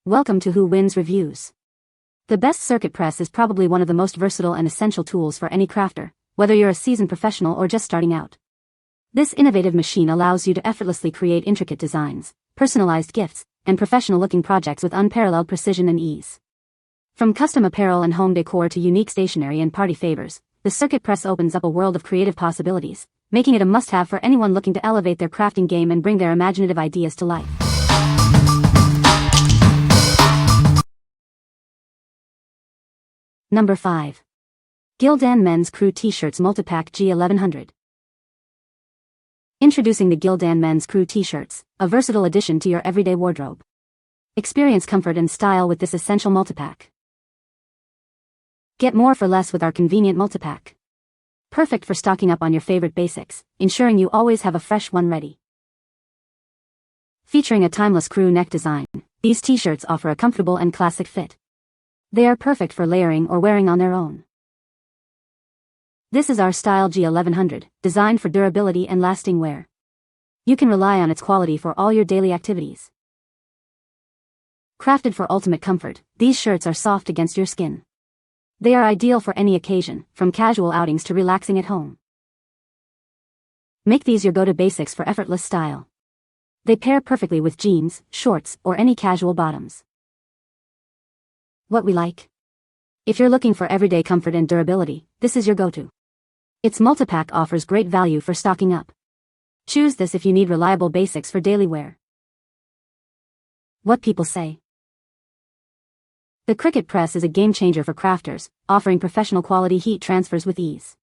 Welcome to Who Wins Reviews. The best Circuit Press is probably one of the most versatile and essential tools for any crafter, whether you're a seasoned professional or just starting out. This innovative machine allows you to effortlessly create intricate designs, personalized gifts, and professional-looking projects with unparalleled precision and ease. From custom apparel and home decor to unique stationery and party favors, the Circuit Press opens up a world of creative possibilities, making it a must-have for anyone looking to elevate their crafting game and bring their imaginative ideas to life. Number 5. Gildan Men's Crew T-Shirts Multipack G1100. Introducing the Gildan Men's Crew T-Shirts, a versatile addition to your everyday wardrobe. Experience comfort and style with this essential multipack. Get more for less with our convenient multipack. Perfect for stocking up on your favorite basics, ensuring you always have a fresh one ready. Featuring a timeless crew neck design, these T-shirts offer a comfortable and classic fit. They are perfect for layering or wearing on their own. This is our style G1100, designed for durability and lasting wear. You can rely on its quality for all your daily activities. Crafted for ultimate comfort, these shirts are soft against your skin. They are ideal for any occasion, from casual outings to relaxing at home. Make these your go-to basics for effortless style. They pair perfectly with jeans, shorts, or any casual bottoms. What we like. If you're looking for everyday comfort and durability, this is your go-to. Its multipack offers great value for stocking up. Choose this if you need reliable basics for daily wear. What people say. The Cricut Press is a game-changer for crafters, offering professional quality heat transfers with ease.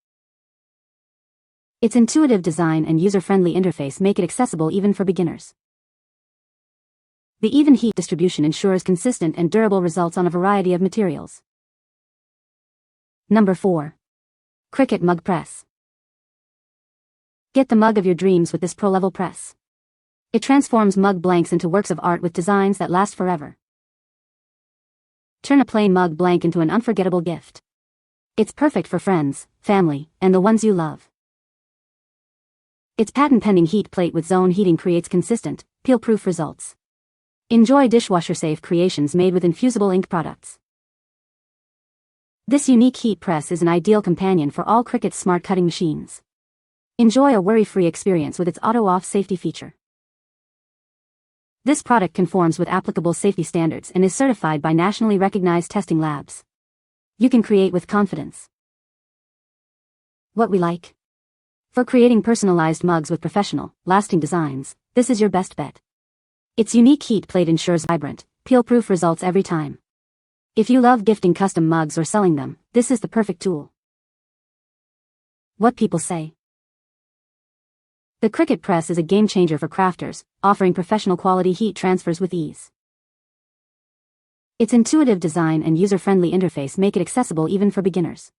Its intuitive design and user-friendly interface make it accessible even for beginners. The even heat distribution ensures consistent and durable results on a variety of materials. Number 4. Cricut Mug Press. Get the mug of your dreams with this pro-level press. It transforms mug blanks into works of art with designs that last forever. Turn a plain mug blank into an unforgettable gift. It's perfect for friends, family, and the ones you love. Its patent-pending heat plate with zone heating creates consistent, peel-proof results. Enjoy dishwasher-safe creations made with infusible ink products. This unique heat press is an ideal companion for all Cricut smart cutting machines. Enjoy a worry-free experience with its auto-off safety feature. This product conforms with applicable safety standards and is certified by nationally recognized testing labs. You can create with confidence. What we like. For creating personalized mugs with professional, lasting designs, this is your best bet. Its unique heat plate ensures vibrant, peel-proof results every time. If you love gifting custom mugs or selling them, this is the perfect tool. What people say. The Cricut Press is a game-changer for crafters, offering professional quality heat transfers with ease. Its intuitive design and user-friendly interface make it accessible even for beginners.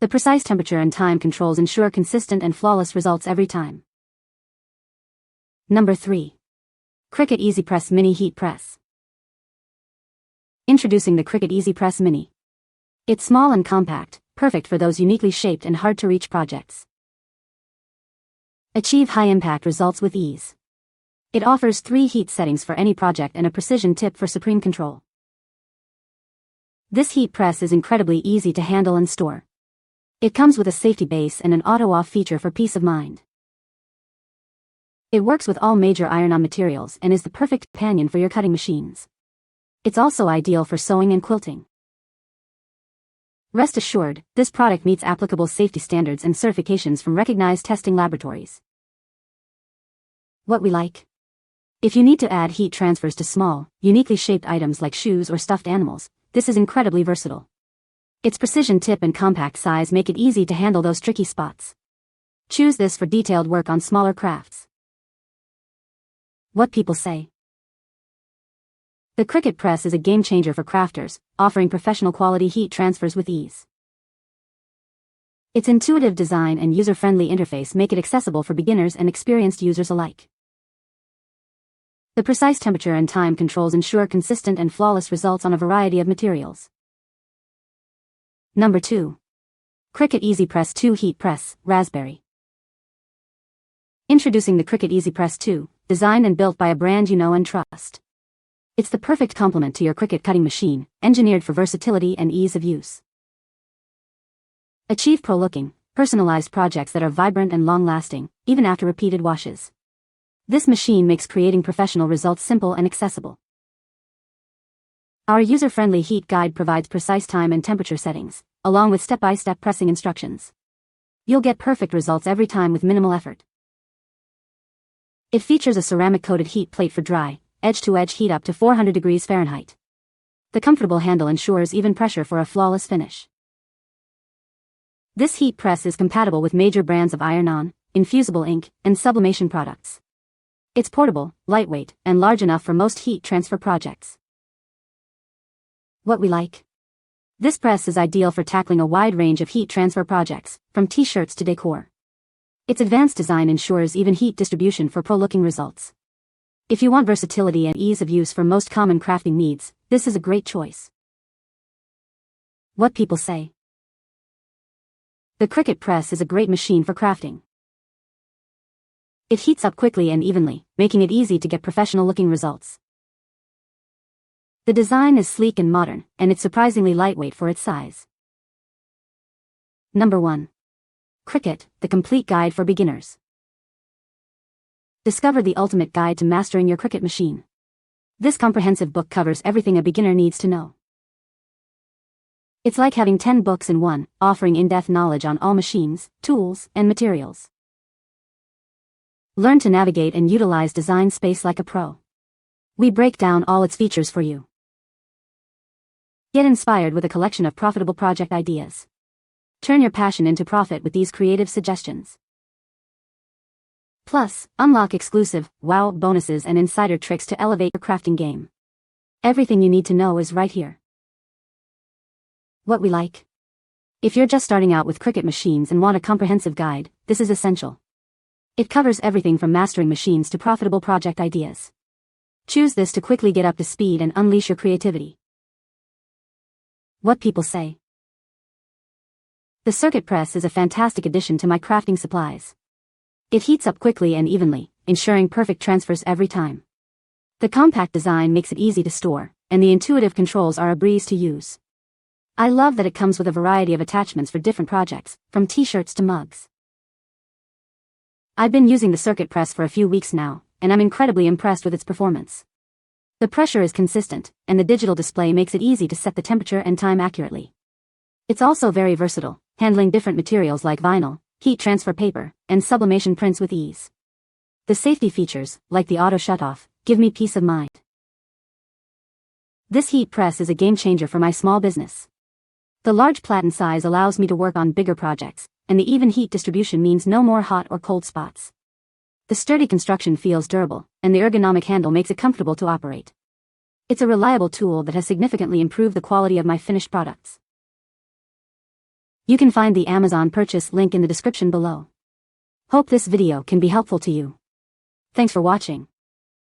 The precise temperature and time controls ensure consistent and flawless results every time. Number 3. Cricut EasyPress Mini Heat Press. Introducing the Cricut EasyPress Mini. It's small and compact, perfect for those uniquely shaped and hard-to-reach projects. Achieve high-impact results with ease. It offers 3 heat settings for any project and a precision tip for supreme control. This heat press is incredibly easy to handle and store. It comes with a safety base and an auto-off feature for peace of mind. It works with all major iron-on materials and is the perfect companion for your cutting machines. It's also ideal for sewing and quilting. Rest assured, this product meets applicable safety standards and certifications from recognized testing laboratories. What we like. If you need to add heat transfers to small, uniquely shaped items like shoes or stuffed animals, this is incredibly versatile. Its precision tip and compact size make it easy to handle those tricky spots. Choose this for detailed work on smaller crafts. What people say. The Cricut Press is a game-changer for crafters, offering professional quality heat transfers with ease. Its intuitive design and user-friendly interface make it accessible for beginners and experienced users alike. The precise temperature and time controls ensure consistent and flawless results on a variety of materials. Number 2. Cricut EasyPress 2 Heat Press, Raspberry. Introducing the Cricut EasyPress 2, designed and built by a brand you know and trust. It's the perfect complement to your Cricut cutting machine, engineered for versatility and ease of use. Achieve pro-looking, personalized projects that are vibrant and long-lasting, even after repeated washes. This machine makes creating professional results simple and accessible. Our user-friendly heat guide provides precise time and temperature settings, along with step-by-step pressing instructions. You'll get perfect results every time with minimal effort. It features a ceramic-coated heat plate for dry, edge-to-edge heat up to 400 degrees Fahrenheit. The comfortable handle ensures even pressure for a flawless finish. This heat press is compatible with major brands of iron-on, infusible ink, and sublimation products. It's portable, lightweight, and large enough for most heat transfer projects. What we like. This press is ideal for tackling a wide range of heat transfer projects, from t-shirts to decor. Its advanced design ensures even heat distribution for pro-looking results. If you want versatility and ease of use for most common crafting needs, this is a great choice. What people say. The Cricut Press is a great machine for crafting. It heats up quickly and evenly, making it easy to get professional-looking results. The design is sleek and modern, and it's surprisingly lightweight for its size. Number 1. Cricut, the complete guide for beginners. Discover the ultimate guide to mastering your Cricut machine. This comprehensive book covers everything a beginner needs to know. It's like having 10 books in one, offering in-depth knowledge on all machines, tools, and materials. Learn to navigate and utilize design space like a pro. We break down all its features for you. Get inspired with a collection of profitable project ideas. Turn your passion into profit with these creative suggestions. Plus, unlock exclusive, wow bonuses and insider tricks to elevate your crafting game. Everything you need to know is right here. What we like. If you're just starting out with Cricut machines and want a comprehensive guide, this is essential. It covers everything from mastering machines to profitable project ideas. Choose this to quickly get up to speed and unleash your creativity. What people say. The Circut Press is a fantastic addition to my crafting supplies. It heats up quickly and evenly, ensuring perfect transfers every time. The compact design makes it easy to store, and the intuitive controls are a breeze to use. I love that it comes with a variety of attachments for different projects, from t-shirts to mugs. I've been using the Circut Press for a few weeks now, and I'm incredibly impressed with its performance. The pressure is consistent, and the digital display makes it easy to set the temperature and time accurately. It's also very versatile, handling different materials like vinyl, heat transfer paper, and sublimation prints with ease. The safety features, like the auto shutoff, give me peace of mind. This heat press is a game changer for my small business. The large platen size allows me to work on bigger projects, and the even heat distribution means no more hot or cold spots. The sturdy construction feels durable, and the ergonomic handle makes it comfortable to operate. It's a reliable tool that has significantly improved the quality of my finished products. You can find the Amazon purchase link in the description below. Hope this video can be helpful to you. Thanks for watching.